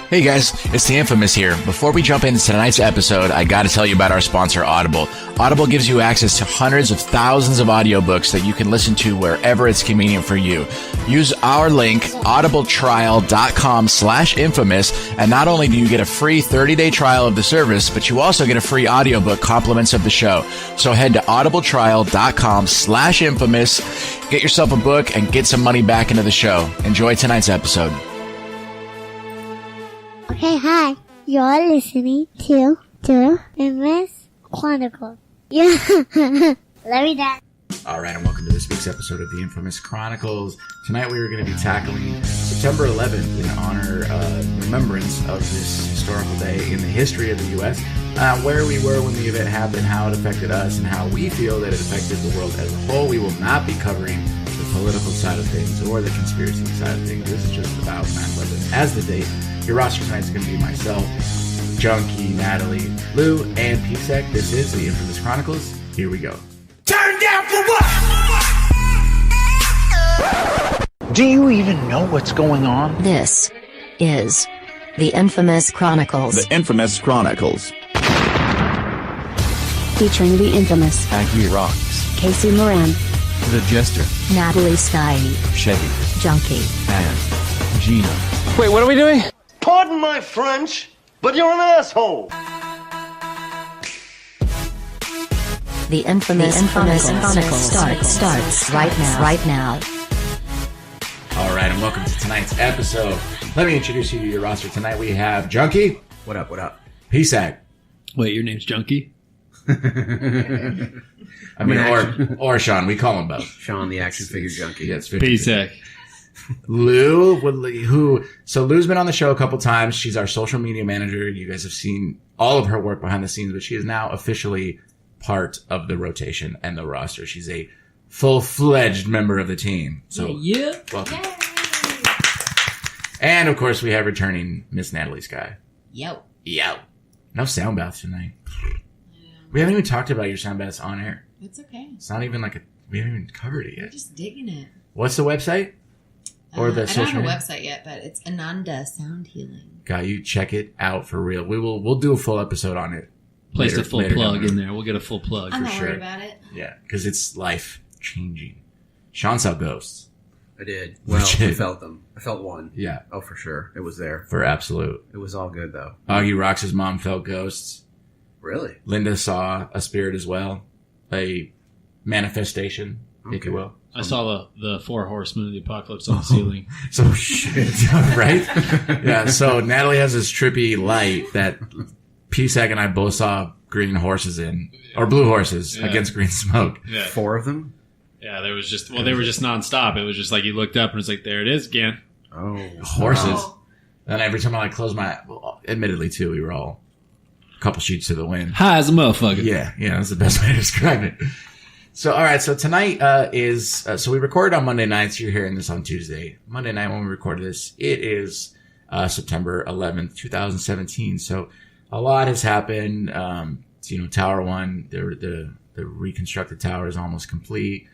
Hey guys, it's the Infamous here. Before we jump into tonight's episode, I gotta tell you about our sponsor, Audible. Audible gives you access to hundreds of thousands of audiobooks that you can listen to wherever it's convenient for you. Use our link, audibletrial.com/infamous, and not only do you get a free 30-day trial of the service, but you also get a free audiobook compliments of the show. So head to audibletrial.com/infamous, get yourself a book, and get some money back into the show. Enjoy tonight's episode. Okay, hi. You're listening to Infamous Chronicles. Yeah. Let me down. All right, and welcome to this week's episode of the Infamous Chronicles. Tonight we are going to be tackling September 11th in honor of remembrance of this historical day in the history of the U.S., where we were when the event happened, how it affected us, and how we feel that it affected the world as a whole. We will not be covering the political side of things or the conspiracy side of things. This is just about 9/11 as the date. Your roster tonight is going to be myself, Junky, Natalie, Lou, and PSac. This is the Infamous Chronicles. Here we go. Turn down for what? Do you even know what's going on? This is the Infamous Chronicles. The Infamous Chronicles. Featuring the infamous Aggie Rocks. Casey Moran, The Jester. Natalie Sky, Chevy. Junky, And Gina. Wait, what are we doing? Pardon my French, but you're an asshole. the Infamous Chronicles starts right now. All right, and welcome to tonight's episode. Let me introduce you to your roster. Tonight we have Junky. What up? PSac. Wait, your name's Junky? I mean, or Sean. We call him both. Sean, the action figure junkie. Yeah, it's 50. PSac. So Lou's been on the show a couple times. She's our social media manager. You guys have seen all of her work behind the scenes, but she is now officially part of the rotation and the roster. She's a full-fledged member of the team. So welcome. Yay. And of course, we have returning Miss Natalie Sky. Yo. No sound baths tonight. We haven't even talked about your sound baths on air. It's okay. It's not even we haven't even covered it yet. We're just digging it. What's the website? Or the I social don't have a media? website yet, but it's Ananda Sound Healing. Got you. Check it out for real. We'll do a full episode on it. Place later- a full later plug down in the road. there. We'll get a full plug I'm for not sure. worried about it. Yeah, because it's life changing. Sean saw ghosts. I did. Well, Legit. I felt them. I felt one. Yeah, Oh, for sure. It was there. for absolute. It was all good, though. Augie Rocks' mom felt ghosts. Really? Linda saw a spirit as well. A manifestation, if you will. I saw the 4 horsemen of the apocalypse on the ceiling. So shit, right? Yeah. So Natalie has this trippy light that PSac and I both saw green horses in, or blue horses against green smoke. Yeah. 4 of them? Yeah, they were just nonstop. It was just like you looked up and it's like, there it is again. Oh. Horses. Oh. And every time I close my, well, admittedly too, we were all a couple sheets to the wind. High as a motherfucker. Yeah, that's the best way to describe it. So, all right. So tonight so we recorded on Monday nights. You're hearing this on Tuesday. Monday night when we recorded this, it is September 11th, 2017. So a lot has happened. Tower 1, the reconstructed tower is almost complete.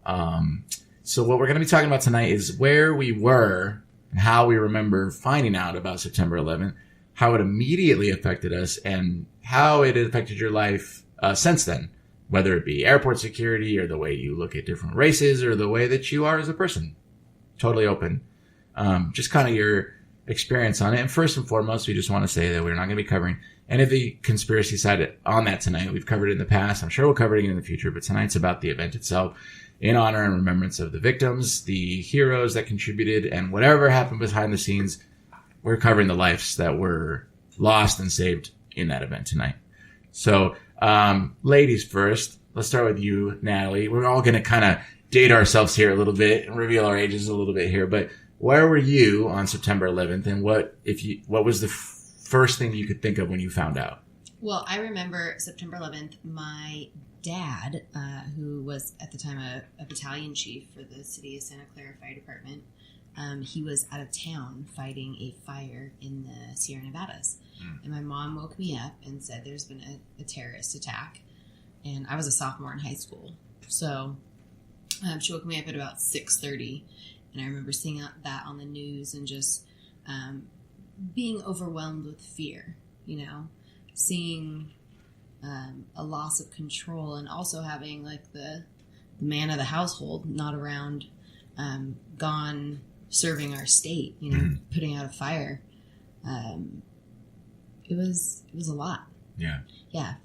So what we're going to be talking about tonight is where we were and how we remember finding out about September 11th, how it immediately affected us, and how it affected your life since then. Whether it be airport security or the way you look at different races or the way that you are as a person. Totally open. Just kind of your experience on it. And first and foremost, we just want to say that we're not going to be covering any of the conspiracy side on that tonight. We've covered it in the past. I'm sure we'll cover it again in the future, but tonight's about the event itself in honor and remembrance of the victims, the heroes that contributed, and whatever happened behind the scenes. We're covering the lives that were lost and saved in that event tonight. So, ladies first, let's start with you, Natalie. We're all going to kind of date ourselves here a little bit and reveal our ages a little bit here, but where were you on September 11th, and what was the first thing you could think of when you found out? Well, I remember September 11th, my dad, who was at the time a battalion chief for the city of Santa Clara Fire Department, he was out of town fighting a fire in the Sierra Nevadas. And my mom woke me up and said there's been a terrorist attack. And I was a sophomore in high school. So she woke me up at about 6:30. And I remember seeing that on the news and just being overwhelmed with fear, seeing a loss of control, and also having like the man of the household not around, gone serving our state, putting out a fire. It was a lot. Yeah. Yeah.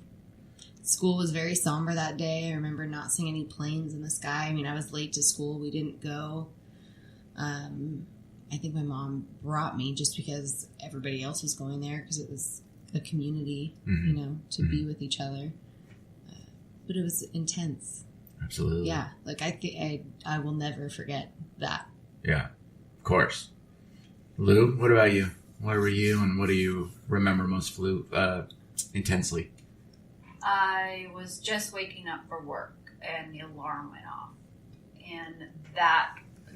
School was very somber that day. I remember not seeing any planes in the sky. I mean, I was late to school. We didn't go. I think my mom brought me just because everybody else was going there, because it was a community, to be with each other. But it was intense. Absolutely. Yeah. Like I will never forget that. Yeah. Of course. Lou, what about you? Where were you, and what do you remember most intensely? I was just waking up for work, and the alarm went off. And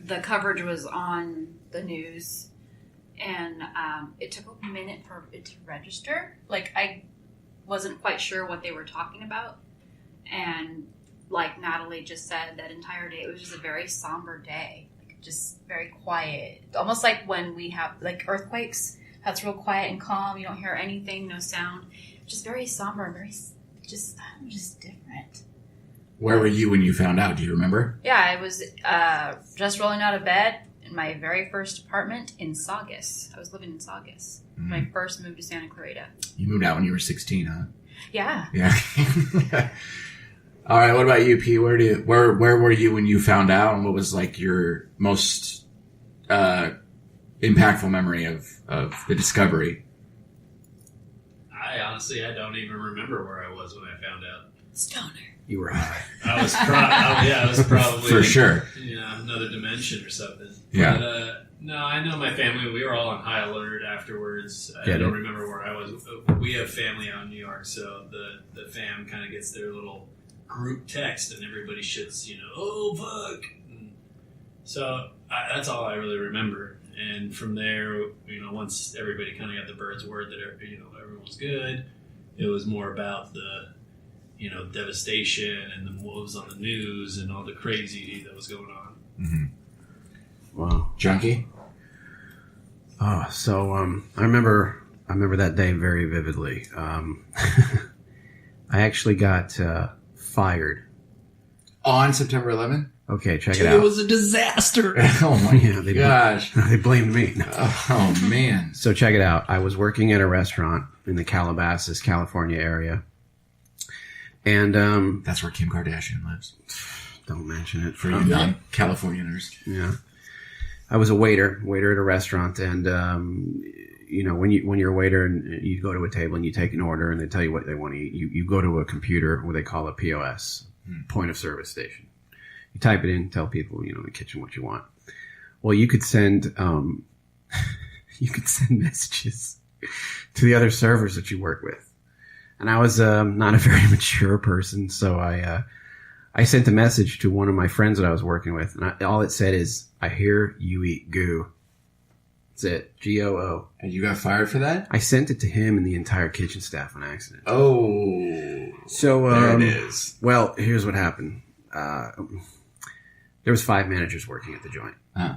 the coverage was on the news, and it took a minute for it to register. Like, I wasn't quite sure what they were talking about. And like Natalie just said, that entire day, it was just a very somber day. Just very quiet. Almost like when we have like earthquakes, that's real quiet and calm. You don't hear anything, no sound. Just very somber, just different. Where were you when you found out? Do you remember? Yeah, I was just rolling out of bed in my very first apartment in Saugus. I was living in Saugus. My first move to Santa Clarita. You moved out when you were 16, huh? Yeah. Yeah. All right. What about you, P? Where were you when you found out, and what was like your most impactful memory of the discovery? I don't even remember where I was when I found out. Stoner. You were high. I was probably for sure. Another dimension or something. Yeah. But, no, I know my family. We were all on high alert afterwards. I don't remember where I was. We have family out in New York, so the fam kind of gets their little group text, and everybody shits, oh fuck. And so that's all I really remember. And from there, once everybody kind of got the bird's word that everyone was good, it was more about the devastation and what was on the news and all the crazy that was going on. Mm-hmm. Wow. Junky? Oh, so I remember that day very vividly. I actually got fired On September 11th? Okay, check it out. It was a disaster. Oh my gosh. They blamed me. Oh man. So check it out. I was working at a restaurant in the Calabasas, California area. And that's where Kim Kardashian lives. Don't mention it. For you non-Californianers. Yeah. I was a waiter at a restaurant, and when you're a waiter and you go to a table and you take an order and they tell you what they want to eat, you go to a computer, what they call a POS, point of service station. You type it in, tell people, in the kitchen what you want. Well, you could send messages to the other servers that you work with. And I was not a very mature person, so I sent a message to one of my friends that I was working with, and all it said is, "I hear you eat goo." That's it. GOO. And you got fired for that? I sent it to him and the entire kitchen staff on accident. Oh. So there it is. Well, here's what happened. There was 5 managers working at the joint. Huh.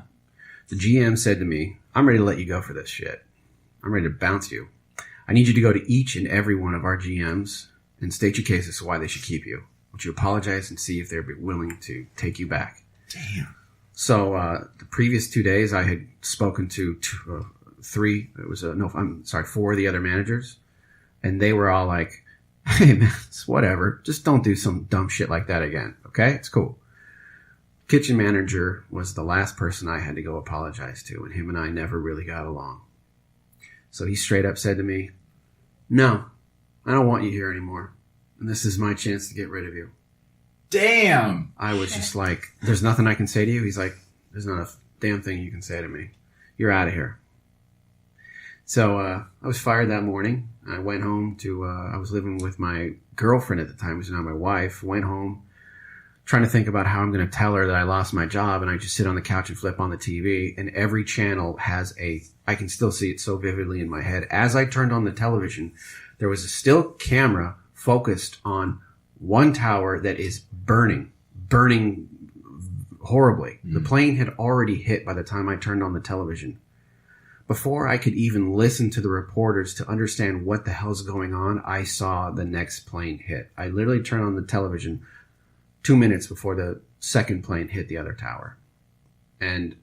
The GM said to me, "I'm ready to let you go for this shit. I'm ready to bounce you. I need you to go to each and every one of our GMs and state your case as to why they should keep you. I want you to apologize and see if they're willing to take you back." Damn. So the previous 2 days, I had spoken to 4 of the other managers, and they were all like, "Hey man, it's whatever. Just don't do some dumb shit like that again. Okay, it's cool." Kitchen manager was the last person I had to go apologize to, and him and I never really got along. So he straight up said to me, "No, I don't want you here anymore, and this is my chance to get rid of you." Damn. I was just like, "There's nothing I can say to you?" He's like, "There's not a damn thing you can say to me. You're out of here." So I was fired that morning. I went home to, I was living with my girlfriend at the time, who's now my wife. Went home trying to think about how I'm going to tell her that I lost my job, and I just sit on the couch and flip on the TV, and every channel has I can still see it so vividly in my head. As I turned on the television, there was a still camera focused on one tower that is burning horribly. The plane had already hit by the time I turned on the television. before I could even listen to the reporters to understand what the hell's going on, I saw the next plane hit. I literally turned on the television 2 minutes before the second plane hit the other tower. And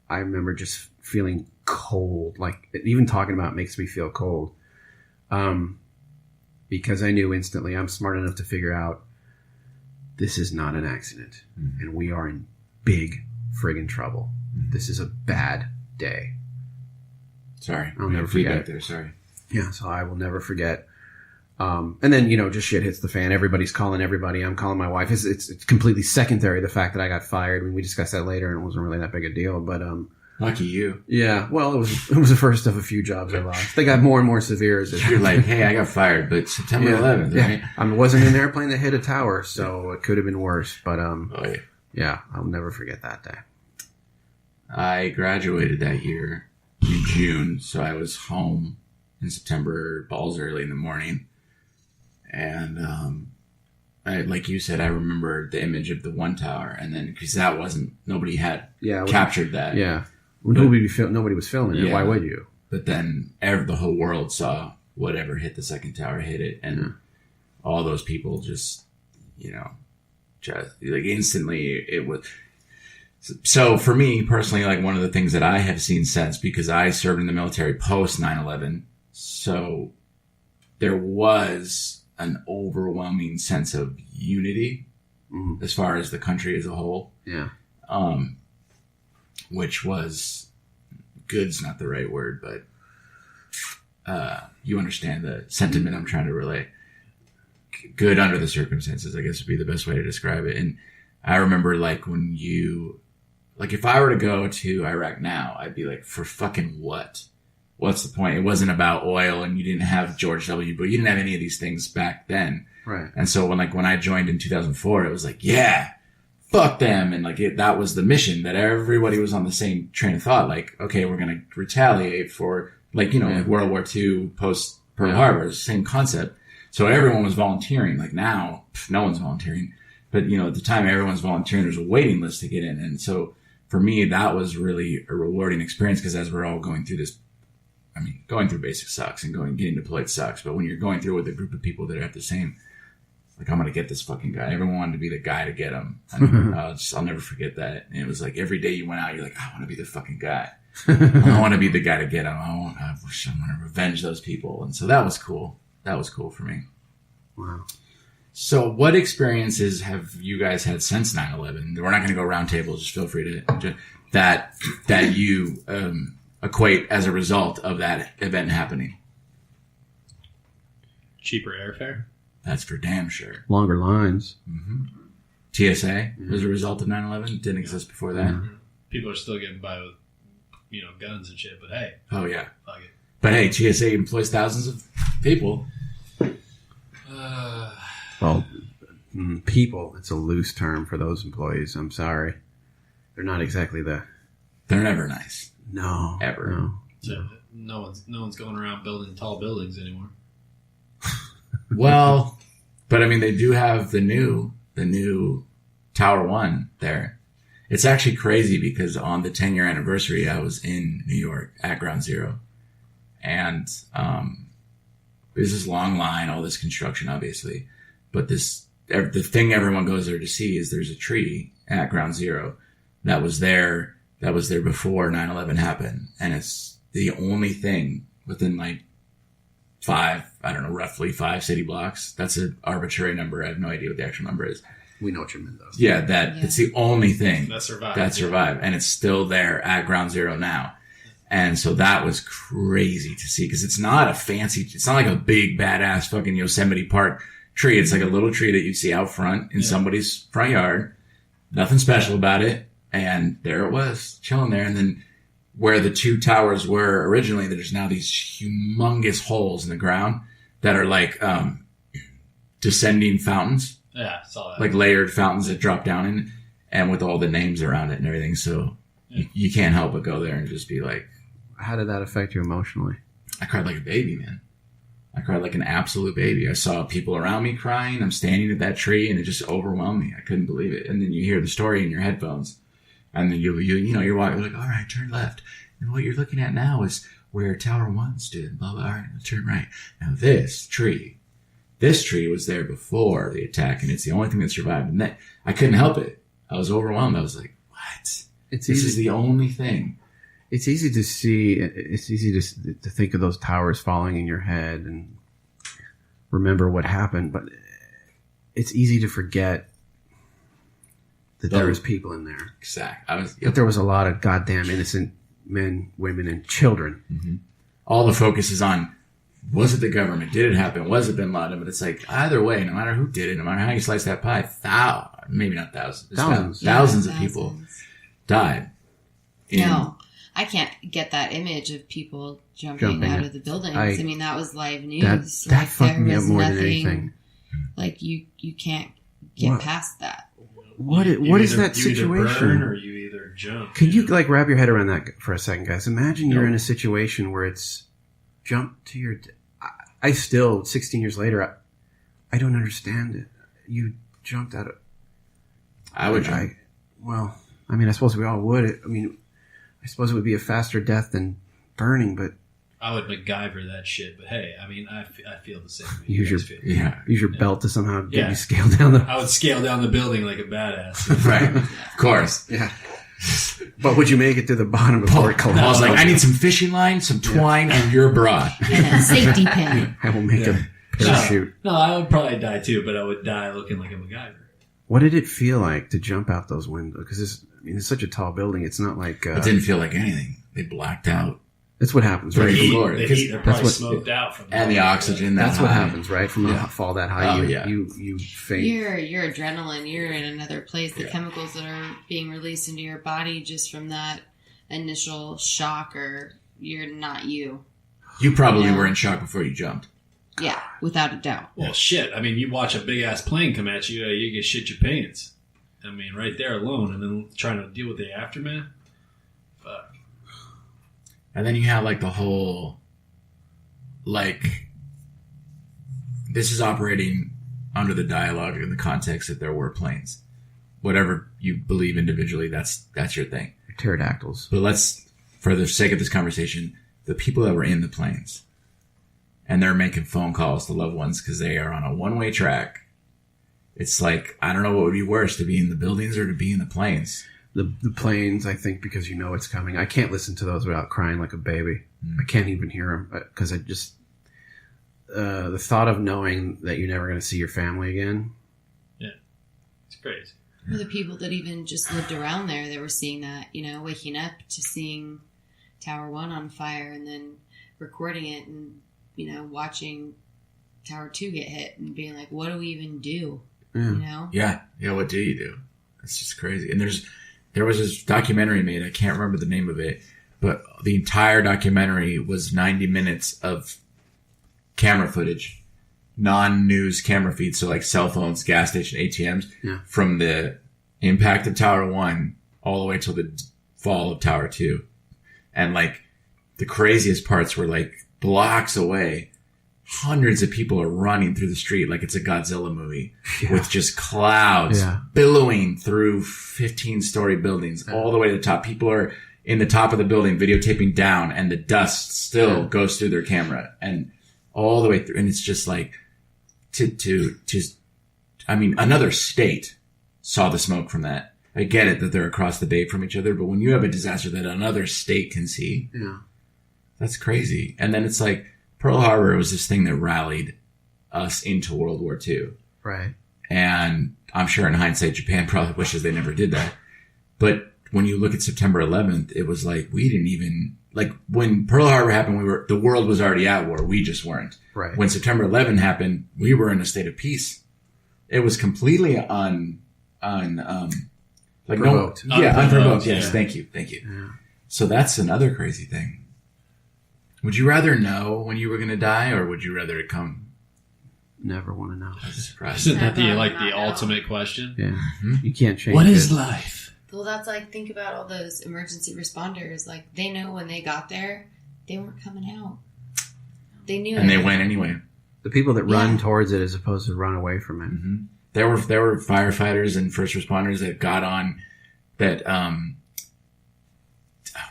I remember just feeling cold. Like, even talking about it makes me feel cold. Because I knew instantly I'm smart enough to figure out this is not an accident. Mm-hmm. And we are in big friggin' trouble. Mm-hmm. This is a bad day. Sorry. I'll never forget. There, sorry. Yeah, so I will never forget. And then, just shit hits the fan. Everybody's calling everybody. I'm calling my wife. It's completely secondary, the fact that I got fired. I mean, we discussed that later, and it wasn't really that big a deal. But lucky you. Yeah, well, it was the first of a few jobs I lost. They got more and more severe as you're like, hey, I got fired, but September 11th, right? Yeah. I wasn't an airplane that hit a tower, so it could have been worse. But yeah, I'll never forget that day. I graduated that year in June, so I was home in September, balls early in the morning. And like you said, I remember the image of the one tower, and then because that nobody had captured that. Yeah, nobody was filming it. Why would you? But then the whole world saw whatever hit the second tower hit it, and all those people just like instantly it was. So for me personally, like one of the things that I have seen since, because I served in the military post 9/11, so there was an overwhelming sense of unity as far as the country as a whole. Yeah. Which was good's not the right word, but you understand the sentiment I'm trying to relay. Good under the circumstances, I guess would be the best way to describe it. And I remember like when if I were to go to Iraq now, I'd be like, for fucking what? What's the point? It wasn't about oil, and you didn't have George W. Bush. You didn't have any of these things back then. Right. And so when I joined in 2004, it was like, yeah, fuck them. And that was the mission, that everybody was on the same train of thought. Like, okay, we're going to retaliate for like World War II post Pearl Harbor, same concept. So everyone was volunteering. Like now, no one's volunteering. But, at the time everyone's volunteering, there's a waiting list to get in. And so for me, that was really a rewarding experience, because as we're all going through this, going through basic sucks, and getting deployed sucks. But when you're going through with a group of people that are at the same, like, I'm going to get this fucking guy. Everyone wanted to be the guy to get him. And I'll never forget that. And it was like every day you went out, you're like, I want to be the fucking guy. I want to be the guy to get him. I want to revenge those people. And so that was cool. That was cool for me. Wow. So what experiences have you guys had since 9/11? We're not going to go round table. Just feel free to that you equate as a result of that event happening. Cheaper airfare. That's for damn sure. Longer lines. Mm-hmm. TSA was a result of 9/11. Didn't exist before that. Mm-hmm. People are still getting by with, guns and shit. But hey. Oh yeah. Fuck it. But hey, TSA employs thousands of people. Well, people. It's a loose term for those employees. I'm sorry. They're not exactly They're never nice. No. Ever. No. So no one's going around building tall buildings anymore. Well, but they do have the new Tower 1 there. It's actually crazy because on the 10-year anniversary, I was in New York at Ground Zero. And there's this long line, all this construction, obviously. But the thing everyone goes there to see is there's a tree at Ground Zero that was there before 9/11 happened. And it's the only thing within roughly 5 city blocks. That's an arbitrary number. I have no idea what the actual number is. We know what you meant, though. Yeah, it's the only thing that survived. And it's still there at Ground Zero now. And so that was crazy to see, because it's not like a big badass fucking Yosemite Park tree. It's like a little tree that you see out front in somebody's front yard. Nothing special about it. And there it was, chilling there. And then where the two towers were originally, there's now these humongous holes in the ground that are like descending fountains. Yeah, I saw that. Like layered fountains that drop down in, and with all the names around it and everything. So you can't help but go there and just be like... How did that affect you emotionally? I cried like a baby, man. I cried like an absolute baby. I saw people around me crying. I'm standing at that tree, and it just overwhelmed me. I couldn't believe it. And then you hear the story in your headphones. And then you're walking, like, all right, turn left. And what you're looking at now is where Tower 1 stood, blah, blah, all right, turn right. Now this tree was there before the attack, and it's the only thing that survived. And that, I couldn't help it. I was overwhelmed. I was like, what? This is the only thing. It's easy to see. It's easy to think of those towers falling in your head and remember what happened, but it's easy to forget that there was people in there. Exactly. But there was a lot of goddamn innocent men, women, and children. Mm-hmm. All the focus is on, was it the government? Did it happen? Was it bin Laden? But it's like, either way, no matter who did it, no matter how you slice that pie, maybe not thousands. Thousands of people died. No, I can't get that image of people jumping out of the buildings. I mean, that was live news. That fucked me up more than anything. Like, you can't get past that. What is that situation? You either burn or you either jump. Can you like wrap your head around that for a second, guys? Imagine you're in a situation where it's jump to your... I still, 16 years later, I don't understand it. You jumped out of... I would jump. Well, I mean, I suppose we all would. I mean, I suppose it would be a faster death than burning, but... I would MacGyver that shit, but hey, I mean, I feel the same way. Use your belt to somehow get you scale down the... I would scale down the building like a badass. Right. Of course. Yeah. But would you make it to the bottom before it collapsed? I was like, I need some fishing line, some twine, and your bra. And a safety pin. I will make a parachute. No, I would probably die too, but I would die looking like a MacGyver. What did it feel like to jump out those windows? Because it's such a tall building. It's not like... it didn't feel like anything. They blacked out. That's what happens, right? The heat, they're probably smoked out from and the oxygen. That's what happens, right? From a fall that high, you faint. Your adrenaline. You're in another place. The chemicals that are being released into your body just from that initial shock, or you're not you. You probably were in shock before you jumped. Yeah, without a doubt. Well, shit. I mean, you watch a big ass plane come at you, you get shit your pants. I mean, right there alone, and then trying to deal with the aftermath. Fuck. And then you have like the whole, like, this is operating under the dialogue in the context that there were planes. Whatever you believe individually, that's your thing. Pterodactyls. But let's, for the sake of this conversation, the people that were in the planes and they're making phone calls to loved ones because they are on a one-way track. It's like, I don't know what would be worse, to be in the buildings or to be in the planes. The planes, I think, because you know it's coming. I can't listen to those without crying like a baby. I can't even hear them because I just the thought of knowing that you're never going to see your family again. Yeah, it's crazy. For the people that even just lived around there, they were seeing that, waking up to seeing Tower 1 on fire and then recording it and, watching Tower 2 get hit and being like, what do we even do? Yeah. What do you do? It's just crazy. And there was this documentary made. I can't remember the name of it, but the entire documentary was 90 minutes of camera footage, non-news camera feeds. So like cell phones, gas station, ATMs from the impact of Tower 1 all the way till the fall of Tower 2. And like the craziest parts were like blocks away. Hundreds of people are running through the street like it's a Godzilla movie with just clouds billowing through 15-story buildings all the way to the top. People are in the top of the building videotaping down, and the dust still goes through their camera and all the way through. And it's just like another state saw the smoke from that. I get it that they're across the bay from each other, but when you have a disaster that another state can see, that's crazy. And then it's like, Pearl Harbor was this thing that rallied us into World War II. Right. And I'm sure in hindsight, Japan probably wishes they never did that. But when you look at September 11th, it was like, we didn't even, like when Pearl Harbor happened, the world was already at war. We just weren't. Right. When September 11th happened, we were in a state of peace. It was completely unprovoked. Unprovoked. Yes. Thank you. Yeah. So that's another crazy thing. Would you rather know when you were going to die, or would you rather it come? Never want to know. Isn't that the ultimate question? Yeah. Mm-hmm. You can't change What is life? Well, that's like, think about all those emergency responders. Like, they know when they got there, they weren't coming out. They knew and they went anyway. The people that run towards it as opposed to run away from it. Mm-hmm. There were firefighters and first responders that got on that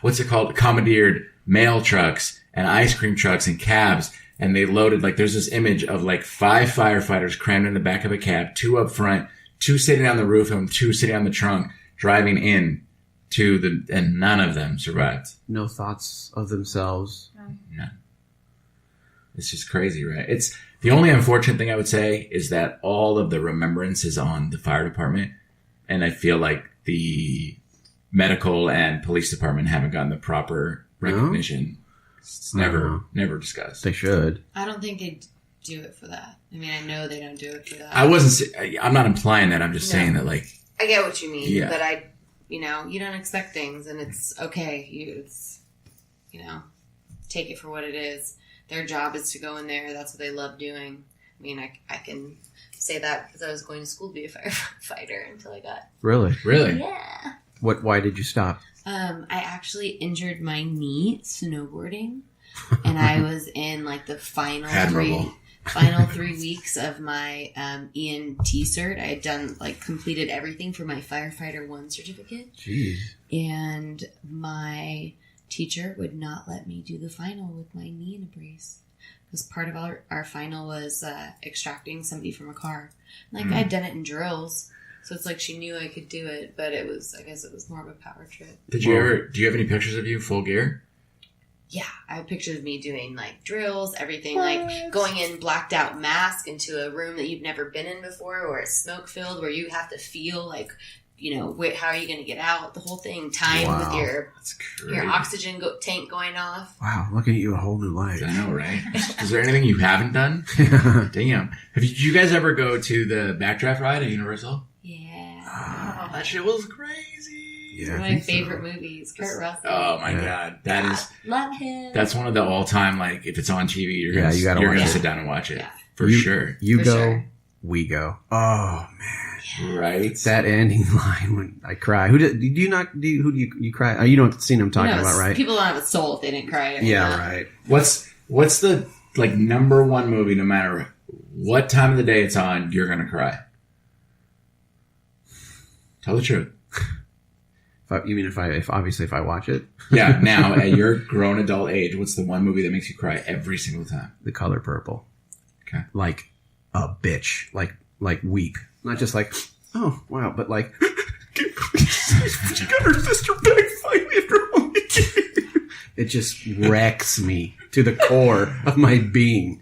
what's it called? Commandeered mail trucks and ice cream trucks and cabs. And they loaded, like, there's this image of like 5 firefighters crammed in the back of a cab, 2 up front, 2 sitting on the roof and 2 sitting on the trunk, driving in and none of them survived. No thoughts of themselves. No. It's just crazy, right? It's the only unfortunate thing I would say is that all of the remembrance is on the fire department. And I feel like the medical and police department haven't gotten the proper recognition. It's never discussed. They should. I don't think they do it for that. I mean, I know they don't do it for that. I'm not implying that. I'm just saying that, like, I get what you mean, yeah. but you don't expect things, and it's okay. Take it for what it is. Their job is to go in there. That's what they love doing. I mean, I can say that because I was going to school to be a firefighter until I got... Really? Yeah. Why did you stop? I actually injured my knee snowboarding, and I was in like the final 3 weeks of my ENT cert. I had completed everything for my Firefighter 1 certificate. Jeez. And my teacher would not let me do the final with my knee in a brace. Because part of our final was extracting somebody from a car. I'd done it in drills. So it's like she knew I could do it, but I guess it was more of a power trip. do you have any pictures of you full gear? Yeah, I have pictures of me doing drills, everything, going in blacked out mask into a room that you've never been in before, or it's smoke filled, where you have to feel how are you going to get out? The whole thing timed with your oxygen tank going off. Wow, looking at you a whole new life. I know, right? Is there anything you haven't done? Damn. Did you guys ever go to the backdraft ride at Universal? Yeah. Oh, that shit was crazy. Yeah, one of my favorite movies, Kurt Russell. Oh my god, love him. That's one of the all-time, if it's on TV, you're gonna sit down and watch it for sure. You go, we go. Oh man, right? That ending line when I cry. Who do you cry? Oh, you don't see them talking about, right? People don't have a soul if they didn't cry. Right. What's the number one movie? No matter what time of the day it's on, you're gonna cry. Tell the truth. You mean if I watch it? Yeah. Now at your grown adult age, what's the one movie that makes you cry every single time? The Color Purple. Okay. Like a bitch. Like weep. Not just oh wow, but she got her sister back finally after all the It just wrecks me to the core of my being.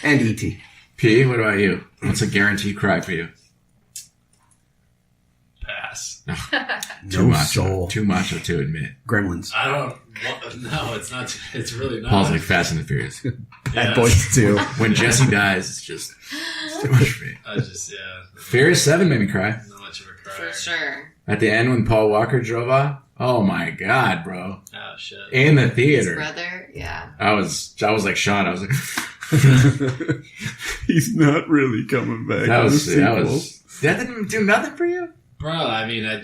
And E.T. P, what about you? What's a guaranteed cry for you? Pass. Too macho. Too macho to admit. Gremlins. I don't. No, it's not. It's really not. Paul's like Fast and the Furious. Bad Boys 2. When Jesse dies, it's too much for me. Furious 7 made me cry. Not much of a cry. For sure. At the end when Paul Walker drove off. Oh my god, bro. Oh shit. In the theater. His brother, yeah. I was like Sean. I was like, he's not really coming back. That didn't do nothing for you? Bro, I mean, I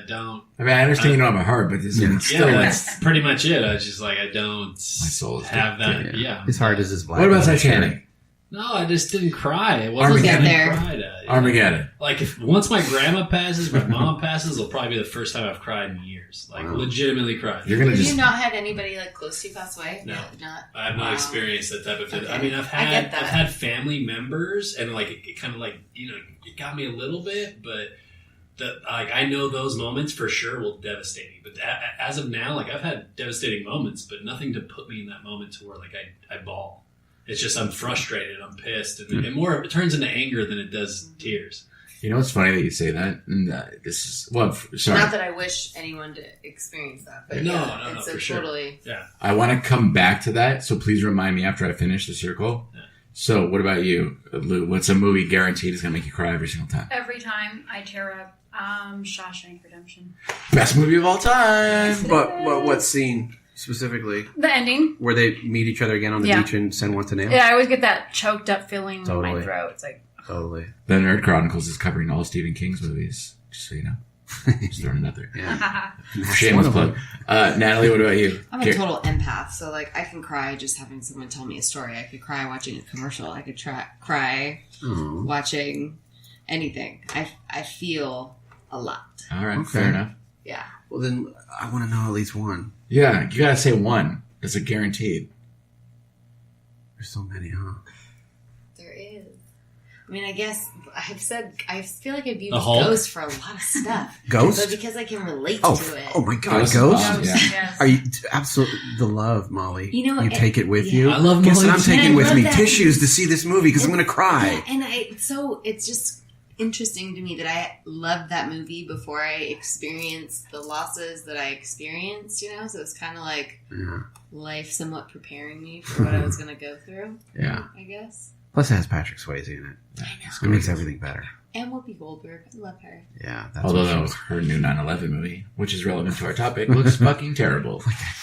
don't. I mean, I understand you don't have a heart, but this is still that's pretty much it. I was just I don't my soul is have that. Yeah. His heart is his black. What about Titanic? No, I just didn't cry. It wasn't Armageddon. Once my grandma passes, my mom passes, it'll probably be the first time I've cried in years. Legitimately cried. You're gonna Have you not had anybody close to you pass away? No, not. I have not experienced that type of thing. Okay. I mean, I've had family members, and it kind of it got me a little bit, but I know those moments for sure will devastate me. But as of now, I've had devastating moments, but nothing to put me in that moment to where I bawl. It's just I'm frustrated, I'm pissed, and it turns into anger than it does tears. You know, it's funny that you say that. And this is sorry. Not that I wish anyone to experience that, but no, it's for totally. Sure. Yeah. I want to come back to that, so please remind me after I finish the circle. Yeah. So, what about you, Lou? What's a movie guaranteed is going to make you cry every single time? Every time I tear up Shawshank Redemption. Best movie of all time. But what scene? Specifically, the ending where they meet each other again on the beach and send one to nail. Yeah, I always get that choked up feeling in my throat. It's totally. The Nerd Chronicles is covering all Stephen King's movies, just so you know. Just throwing it out there. Yeah. Shameless plug. Natalie, what about you? I'm a total empath, so I can cry just having someone tell me a story. I could cry watching a commercial. I could cry watching anything. I feel a lot. All right, fair enough. Yeah. Well, then I want to know at least one. Yeah, you gotta say one. It's a guaranteed. There's so many, huh? There is. I mean, I guess I feel like I've used The Hulk? Ghost for a lot of stuff. Ghost? But because I can relate Oh, to it. oh my God, Ghost? Ghost? Yeah. Yes. Are you absolutely the love, Molly? You know, take it with yeah. you. I love Guess Molly what I'm too. taking And I with love me? that. Tissues to see this movie because I'm going to cry. Yeah, and it's just interesting to me that I loved that movie before I experienced the losses that I experienced, so it's kind of like Yeah. life somewhat preparing me for what I was going to go through. Yeah. I guess. Plus, it has Patrick Swayze in it. I know. It makes everything better. And Whoopi Goldberg. I love her. Yeah. That's Although what she though was. her new 9/11 movie, which is relevant to our topic, looks fucking terrible.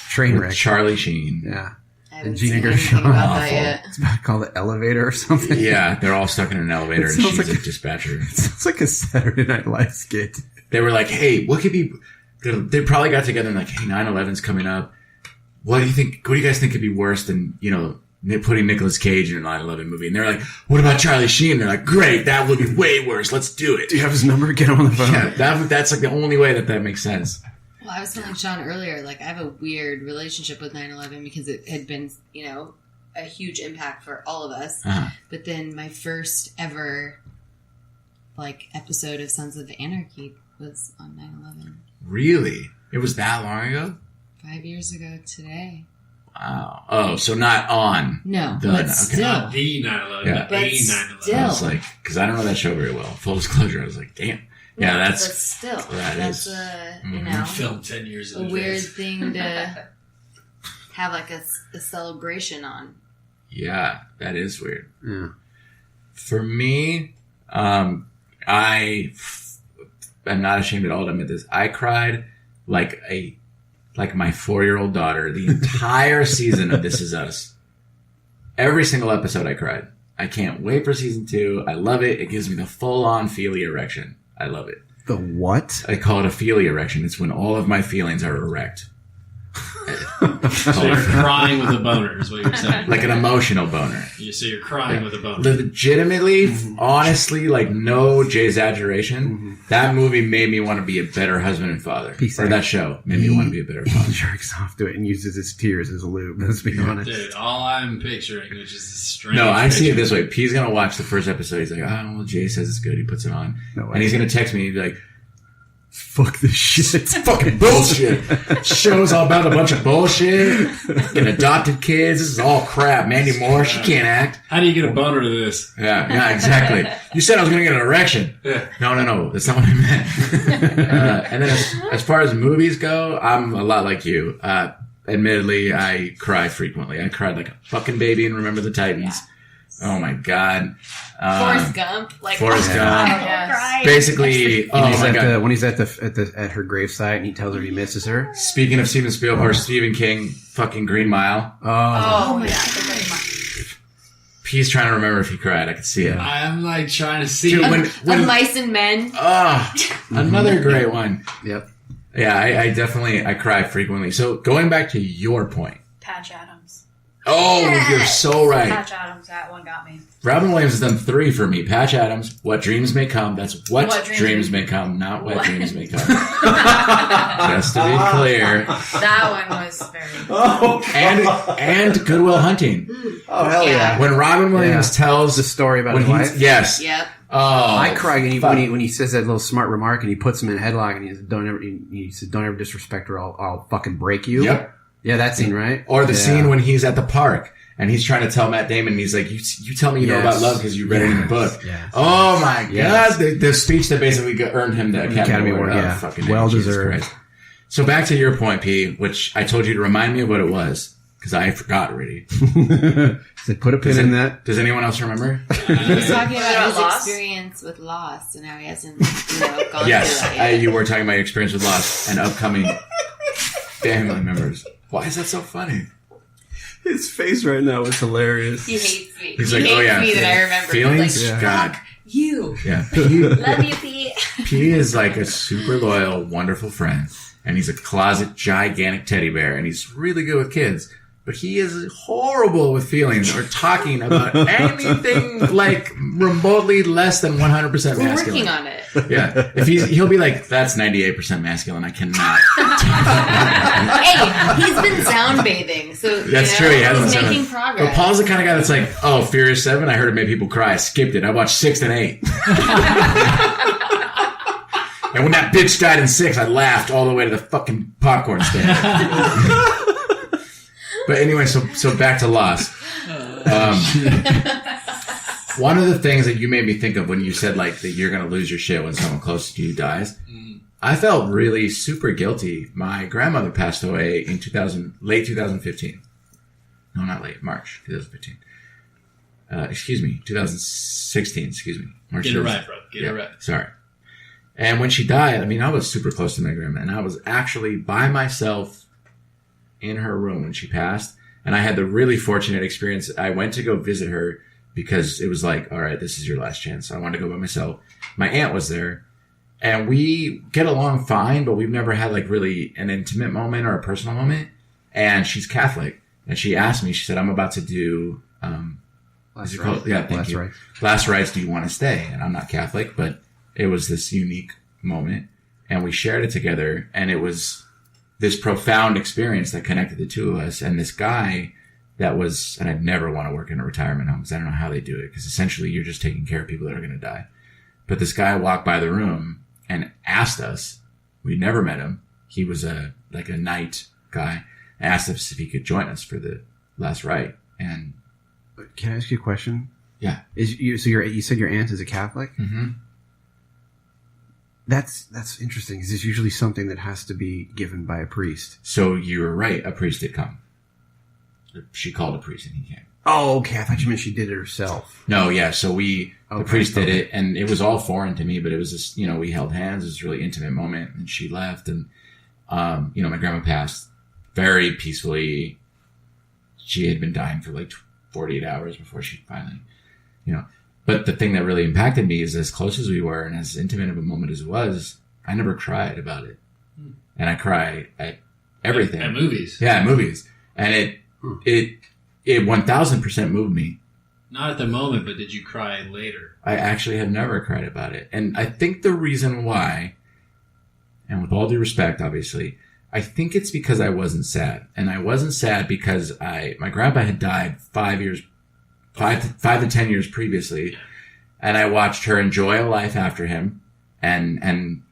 Train With wreck. Charlie Sheen. Yeah. I haven't Gina seen anything Gershon. about that Awful. yet. It's about called the elevator or something. Yeah, they're all stuck in an elevator, It and sounds she's like a dispatcher. It sounds like a Saturday Night Live skit. They were like, "Hey, what could be?" They probably got together and like, "Hey, 9/11's coming up. What do you think? What do you guys think could be worse than putting Nicolas Cage in a 9/11 movie?" And they're like, "What about Charlie Sheen?" They're like, "Great, that would be way worse. Let's do it." Do you have his number? Get him on the phone. Yeah, that's like the only way that makes sense. Well, I was telling Sean earlier, like, I have a weird relationship with 9/11 because it had been, a huge impact for all of us. Uh-huh. But then my first ever, episode of Sons of Anarchy was on 9/11. Really? It was that long ago? 5 years ago today. Wow. Oh, so not on. No, The- but okay. still. Not the 9/11, Yeah. but But a 9/11. still. I was like, because I don't know that show very well. Full disclosure, I was like, damn. Yeah, No, that's But still, that that's is- a, Filmed 10 years in a weird advance. thing to have, a celebration on. yeah, that is weird. Yeah. For me, I'm not ashamed at all to admit this. I cried like my 4-year-old daughter the entire season of This Is Us. Every single episode I cried. I can't wait for season 2. I love it. It gives me the full-on feely erection. I love it. The what? I call it a feely erection. It's when all of my feelings are erect. So you're crying with a boner, is what you're saying. Like an emotional boner. So you're crying with a boner. Legitimately, honestly, no exaggeration, that movie made me want to be a better husband and father. PSac. Or that show made me want to be a better father. He jerks off to it and uses his tears as a lube. Let's be honest. Dude, all I'm picturing, which is a strange No, I see it picture. this way. P's going to watch the first episode. He's like, oh, well, Jay says it's good. He puts it on. No way. And he's going to text me. He'd be like, Fuck this shit. it's fucking bullshit. Show's all about a bunch of bullshit. Fucking adopted kids. This is all crap. Mandy Moore, she can't act. How do you get a boner to this? Yeah, exactly. You said I was going to get an erection. Yeah. No. That's not what I meant. And then as far as movies go, I'm a lot like you. Admittedly, I cry frequently. I cried like a fucking baby in Remember the Titans. Oh my God. Forrest Gump. Forrest Gump. Yes. Basically, When he's oh my God. when he's at her gravesite and he tells her he misses her. Speaking of Steven Spielberg or Stephen King, fucking Green Mile. Oh, my yeah. God. the Green Mile. P's trying to remember if he cried. I could see it. I'm trying to see. Dude, Of Mice and Men. Another great one. Yep. Yeah, I cry frequently. So going back to your point. Patch Adams. Oh, you're so right. Patch Adams, that one got me. Robin Williams has done 3 for me. Patch Adams, What Dreams May Come. That's what dreams may come, not what dreams may come. Just to be clear. That one was very And Good Will Hunting. Oh, hell yeah. When Robin Williams tells the story about his when wife. Yes. Yep. Oh, I cry when he says that little smart remark and he puts him in a headlock and he says, don't ever disrespect her. I'll fucking break you. Yep. Yeah, that scene, right? Or the scene when he's at the park and he's trying to tell Matt Damon, and he's like, you tell me you know about love because you read it in the book. Yes. Oh my Yes. God. The speech that basically earned him the Academy Award. Oh, yeah. fucking Well Jesus deserved. Christ. So back to your point, P, which I told you to remind me of what it was because I forgot already. So put a pin in that. Does anyone else remember? He was talking about his Lost? experience with Lost, and how he hasn't, gone Yes, through that yet. you were talking about your experience with Lost and upcoming family members. Why is that so funny? His face right now is hilarious. He hates me. He's he like, hates oh yeah, me that I remember. feelings. He's like, God, you. yeah. P, Love you, Pete. P is like a super loyal, wonderful friend, and he's a closet gigantic teddy bear, and he's really good with kids. but he is horrible with feelings or talking about anything like remotely less than 100% masculine. We're working on it. Yeah. He'll be like, that's 98% masculine. I cannot. Hey, he's been sound bathing, so That's true. He hasn't he's said making it. progress. But Paul's the kind of guy that's like, oh, Furious 7, I heard it made people cry. I skipped it. I watched 6 and 8. And when that bitch died in 6, I laughed all the way to the fucking popcorn stand. But anyway, so back to Lost. One of the things that you made me think of when you said like that you're going to lose your shit when someone close to you dies, I felt really super guilty. My grandmother passed away in late 2015. No, not late. March 2015. 2016. Excuse me. March Get it right, bro. Get it right. Sorry. And when she died, I mean, I was super close to my grandma, and I was actually by myself in her room when she passed. And I had the really fortunate experience. I went to go visit her because it was like, all right, this is your last chance. So I wanted to go by myself. My aunt was there, and we get along fine, but we've never had like really an intimate moment or a personal moment. And she's Catholic, and she asked me, she said, I'm about to do, Last called? Yeah, thank you. Last rites. Do you want to stay? And I'm not Catholic, but it was this unique moment, and we shared it together, and it was this profound experience that connected the two of us. And this guy that was, and I'd never want to work in a retirement home because I don't know how they do it, because essentially you're just taking care of people that are going to die. But this guy walked by the room and asked us, we never met him. He was a night guy, asked us if he could join us for the last rite. And can I ask you a question? Yeah. You said your aunt is a Catholic? Mm-hmm. That's interesting. Is this usually something that has to be given by a priest? So you were right. A priest did come. She called a priest and he came. Oh, okay. I thought you meant she did it herself. No, yeah. So the priest did it, and it was all foreign to me, but it was just, we held hands. It was a really intimate moment, and she left, and, my grandma passed very peacefully. She had been dying for like 48 hours before she finally, But the thing that really impacted me is as close as we were and as intimate of a moment as it was, I never cried about it. And I cry at everything. At movies. Yeah, at movies. And it 1000% moved me. Not at the moment, but did you cry later? I actually have never cried about it. And I think the reason why, and with all due respect, obviously, I think it's because I wasn't sad. And I wasn't sad because my grandpa had died 5 to 10 years previously. And I watched her enjoy a life after him and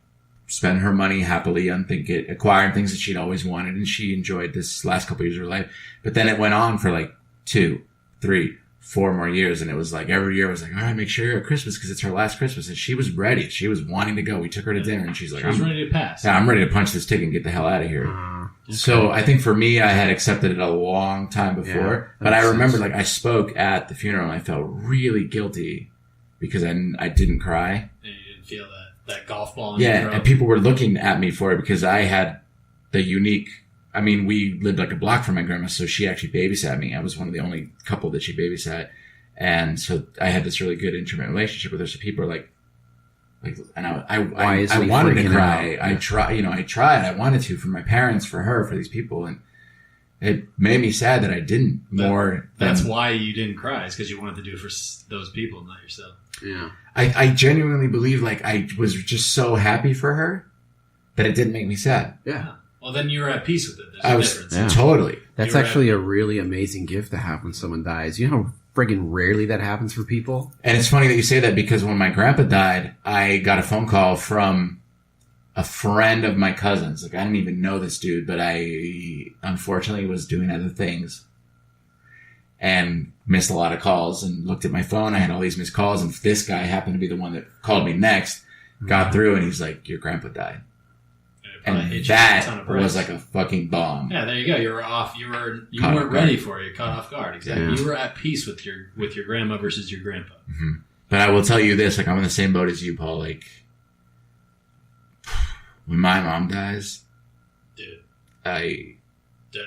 spend her money happily on acquiring things that she'd always wanted. And she enjoyed this last couple of years of her life. But then it went on for like 2, 3, 4 more years. And it was like every year I was like, all right, make sure you're at Christmas because it's her last Christmas. And she was ready. She was wanting to go. We took her to dinner and she's like, she was ready to pass. Yeah, I'm ready to punch this ticket and get the hell out of here. Okay. So I think for me, I had accepted it a long time before, but I remember like I spoke at the funeral and I felt really guilty because I didn't cry. And you didn't feel that golf ball in your throat. And people were looking at me for it because I had the unique, we lived like a block from my grandma, so she actually babysat me. I was one of the only couple that she babysat. And so I had this really good intimate relationship with her. So people are like, and I wanted to cry. I tried. I wanted to for my parents, for her, for these people. And it made me sad that I didn't That's why you didn't cry. It's because you wanted to do it for those people, not yourself. Yeah. I genuinely believe like I was just so happy for her that it didn't make me sad. Yeah. Well, then you were at peace with it. There's a difference. Totally. That's actually a really amazing gift to have when someone dies. You know how friggin' rarely that happens for people? And it's funny that you say that because when my grandpa died, I got a phone call from a friend of my cousin's. Like, I didn't even know this dude, but I unfortunately was doing other things and missed a lot of calls and looked at my phone. I had all these missed calls, and this guy happened to be the one that called me next, got through, and he's like, your grandpa died. And that was like a fucking bomb. Yeah, there you go. You were off. You weren't ready for it. You're caught off guard. Exactly. Yeah. You were at peace with your grandma versus your grandpa. Mm-hmm. But I will tell you this: like, I'm in the same boat as you, Paul. Like, when my mom dies, dude,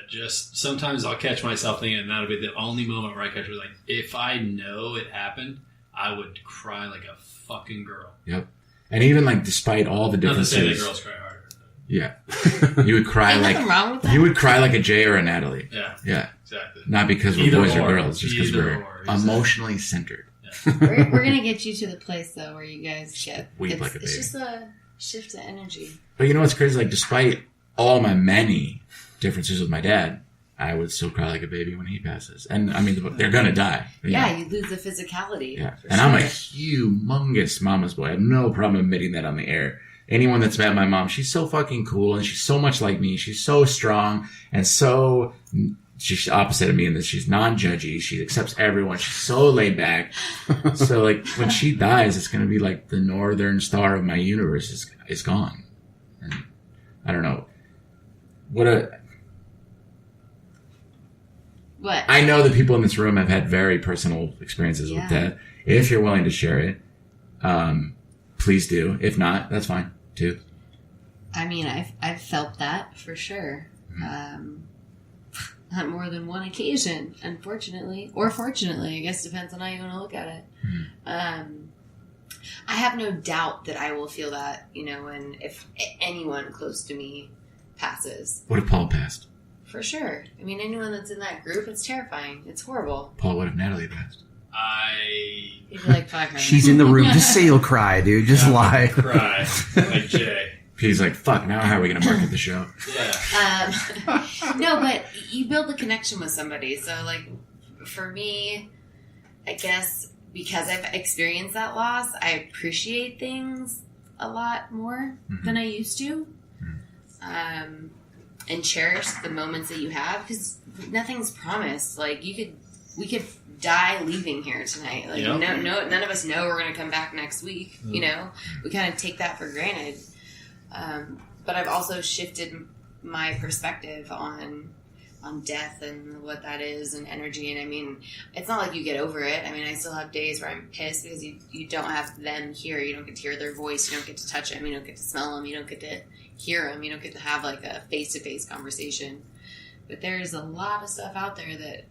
just sometimes I'll catch myself thinking, and that'll be the only moment where I catch it. Like, if I know it happened, I would cry like a fucking girl. Yep. And even like, despite all the differences, not to say that girls cry harder. Yeah, you would cry like wrong with that. You would cry like a Jay or a Natalie. Yeah, yeah, exactly. Not because we're Either boys or or. girls, just because Either we're or, exactly. emotionally centered. We're gonna get you to the place though where you guys get. Weep like a It's baby. just a shift of energy. But you know what's crazy? Like, despite all my many differences with my dad, I would still cry like a baby when he passes. And I mean, they're gonna die. Yeah, you lose the physicality. Yeah. for And I'm a sure. humongous mama's boy. I have no problem admitting that on the air. Anyone that's met my mom, she's so fucking cool and she's so much like me. She's so strong and so, she's opposite of me in this. She's non-judgy. She accepts everyone. She's so laid back. So like when she dies, it's going to be like the northern star of my universe is gone. And I don't know. What? I know that people in this room have had very personal experiences with death. If you're willing to share it, please do. If not, that's fine too. I mean, I've felt that for sure. On more than one occasion, unfortunately, or fortunately, I guess depends on how you want to look at it. I have no doubt that I will feel that, when if anyone close to me passes. What if Paul passed? For sure. I mean, anyone that's in that group, it's terrifying. It's horrible. Paul, what if Natalie passed? You'd be like, fuck her. She's in the room. Just say you'll cry, dude. Just lie. Cry like Jay. He's like, fuck, now how are we going to market the show? No, but you build a connection with somebody. So, like, for me, I guess because I've experienced that loss, I appreciate things a lot more than I used to. And cherish the moments that you have, because nothing's promised. Like, we could die leaving here tonight. Like, none of us know we're going to come back next week. We kind of take that for granted. But I've also shifted my perspective on death and what that is and energy. And I mean, it's not like you get over it. I mean, I still have days where I'm pissed because you don't have them here. You don't get to hear their voice. You don't get to touch them. You don't get to smell them. You don't get to hear them. You don't get to have like a face-to-face conversation. But there's a lot of stuff out there that,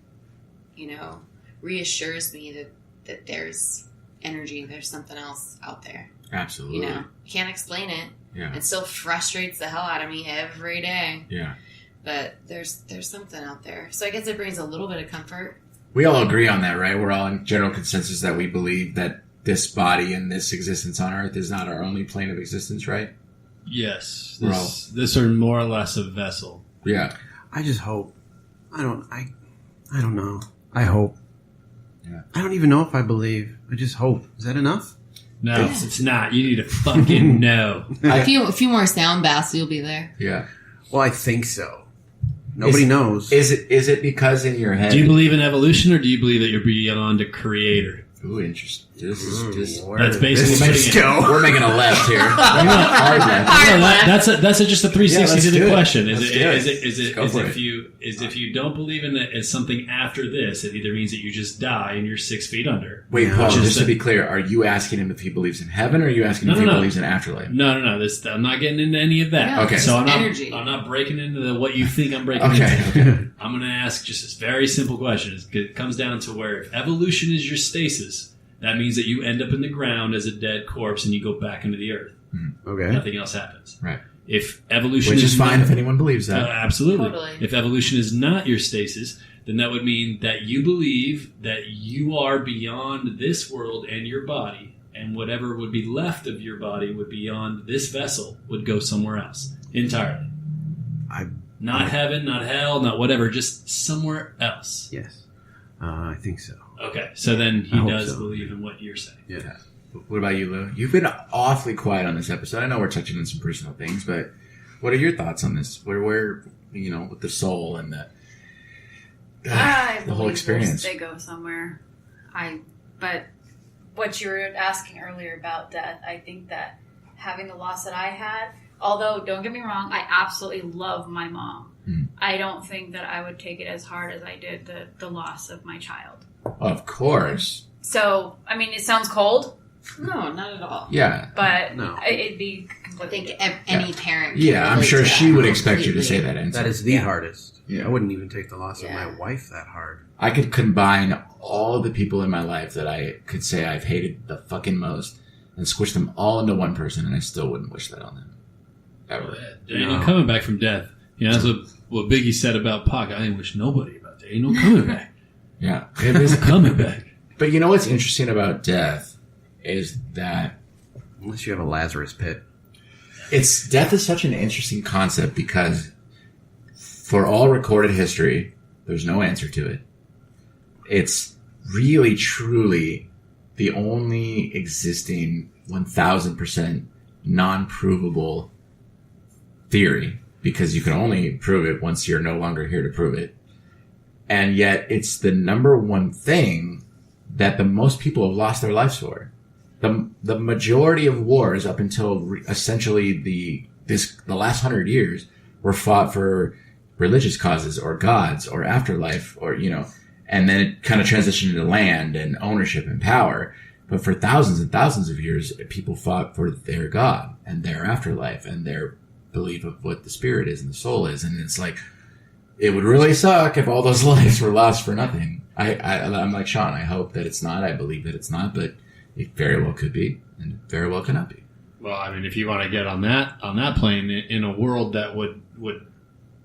reassures me that there's energy. There's something else out there. Absolutely. Can't explain it. Yeah. It still frustrates the hell out of me every day. Yeah. But there's something out there. So I guess it brings a little bit of comfort. We all agree on that, right? We're all in general consensus that we believe that this body and this existence on Earth is not our only plane of existence, right? Yes. This are more or less a vessel. Yeah. I just hope. I don't know. I hope. Yeah. I don't even know if I believe. I just hope. Is that enough? No, it's not. You need to fucking know. A few more sound baths, you'll be there. Yeah. Well, I think so. Nobody knows. Is it because in your head? Do you believe in evolution, or do you believe that you're beyond a creator? Ooh, interesting. That's basically we're making a left here. Hard left. That's just a 360 to the question. Is if you don't believe in it as something after this, it either means that you just die and you're 6 feet under. Wait, Paul, just to be clear, are you asking him if he believes in heaven, or are you asking him if he believes in afterlife? No. I'm not getting into any of that. Yeah, okay. So I'm energy. not breaking into what you think I'm breaking into. Okay. I'm going to ask just this very simple question. It comes down to where if evolution is your stasis, that means that you end up in the ground as a dead corpse and you go back into the earth. Okay. Nothing else happens. Right. If evolution Which is fine if anyone believes that. Absolutely. Totally. If evolution is not your stasis, then that would mean that you believe that you are beyond this world and your body, and whatever would be left of your body would beyond this vessel would go somewhere else entirely. Not heaven, not hell, not whatever, just somewhere else. Yes. I think so. Okay, so then he does so. believe in what you're saying. Yeah. What about you, Lou? You've been awfully quiet on this episode. I know we're touching on some personal things, but what are your thoughts on this? Where with the soul and the whole experience? They go somewhere. But what you were asking earlier about death, I think that having the loss that I had, although don't get me wrong, I absolutely love my mom. I don't think that I would take it as hard as I did the loss of my child. Of course. So, I mean, it sounds cold. No, not at all. Yeah. But No. it'd be I completely think any parent. Yeah, I'm relate sure to she that would expect you to completely. say that. And That is the hardest. Yeah. I wouldn't even take the loss of Yeah. my wife that hard. I could combine all the people in my life that I could say I've hated the fucking most and squish them all into one person, and I still wouldn't wish that on them. Ever. Daniel coming back from death. That's what Biggie said about Pac. I didn't wish nobody about There ain't no coming back. Yeah. There is a coming back. But you know what's interesting about death is that Unless you have a Lazarus pit. death is such an interesting concept because for all recorded history, there's no answer to it. It's really, truly the only existing 1000% non-provable theory because you can only prove it once you're no longer here to prove it. And yet it's the number one thing that the most people have lost their lives for. The majority of wars up until essentially the last 100 years were fought for religious causes or gods or afterlife or, and then it kind of transitioned into land and ownership and power. But for thousands and thousands of years, people fought for their God and their afterlife and their belief of what the spirit is and the soul is. And it's like, it would really suck if all those lives were lost for nothing. I'm like Sean. I hope that it's not. I believe that it's not, but it very well could be, and very well cannot be. Well, I mean, if you want to get on that plane in a world that would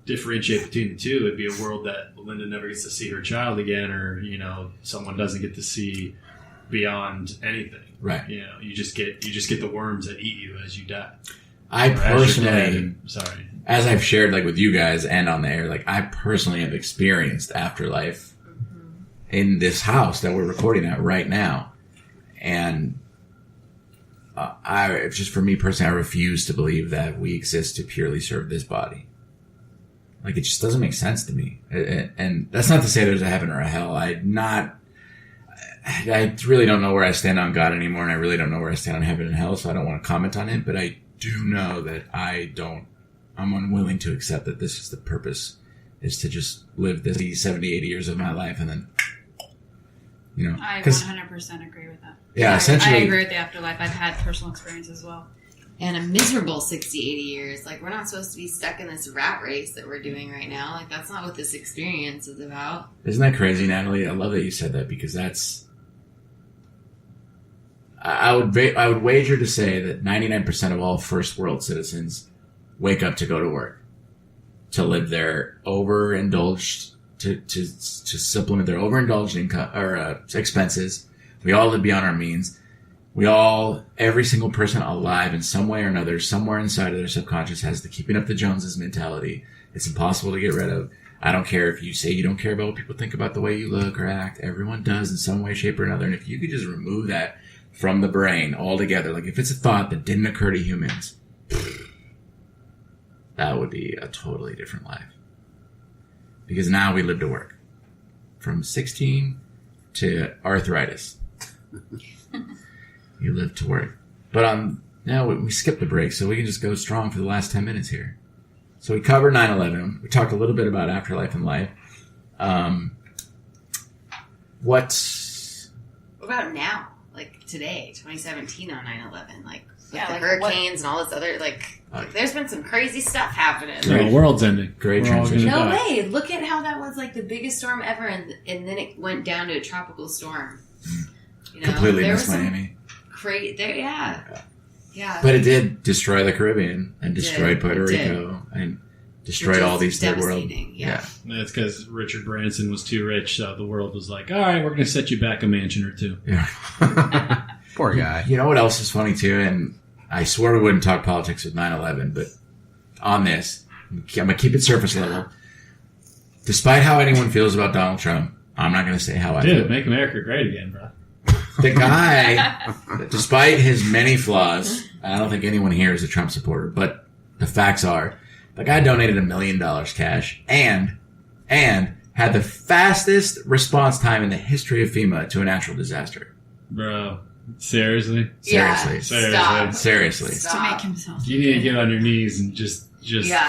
differentiate between the two, it'd be a world that Linda never gets to see her child again, or someone doesn't get to see beyond anything. Right. You just get the worms that eat you as you die. I personally, as I've shared like with you guys and on the air, like I personally have experienced afterlife in this house that we're recording at right now. And just for me personally, I refuse to believe that we exist to purely serve this body. Like, it just doesn't make sense to me. And that's not to say there's a heaven or a hell. I really don't know where I stand on God anymore, and I really don't know where I stand on heaven and hell, so I don't want to comment on it. But I do know that I'm unwilling to accept that this is the purpose, is to just live this 70, 80 years of my life and then, I 100% agree with that. Yeah, essentially. I agree with the afterlife. I've had personal experience as well. And a miserable 60, 80 years. Like, we're not supposed to be stuck in this rat race that we're doing right now. Like, that's not what this experience is about. Isn't that crazy, Natalie? I love that you said that because that's... I would wager to say that 99% of all first world citizens wake up to go to work, to live their overindulged, to supplement their overindulged income or expenses. We all live beyond our means. Every single person alive in some way or another, somewhere inside of their subconscious has the keeping up the Joneses mentality. It's impossible to get rid of. I don't care if you say you don't care about what people think about the way you look or act. Everyone does in some way, shape, or another. And if you could just remove that from the brain altogether, like if it's a thought that didn't occur to humans, that would be a totally different life. Because now we live to work. From 16 to arthritis. You live to work. But now we skipped the break, so we can just go strong for the last 10 minutes here. So we covered 9/11. We talked a little bit about afterlife and life. What about now? Like today, 2017 on 9/11? Like with the hurricanes and all this other, like there's been some crazy stuff happening. The world's ending. Great transition. No way. Look at how that was like the biggest storm ever, and then it went down to a tropical storm. Completely missed Miami. Yeah. But it did destroy the Caribbean and destroyed Puerto Rico and destroyed all these third world. Yeah. That's because Richard Branson was too rich, so the world was like, all right, we're going to set you back a mansion or two. Yeah. Poor guy. You know what else is funny too? And I swear we wouldn't talk politics with 9/11, but on this, I'm going to keep it surface level. Despite how anyone feels about Donald Trump, I'm not going to say how I feel. Dude, make America great again, bro. The guy, despite his many flaws, I don't think anyone here is a Trump supporter, but the facts are, the guy donated $1 million cash and had the fastest response time in the history of FEMA to a natural disaster. Bro, seriously? Seriously. To make himself. You need to get on your knees and just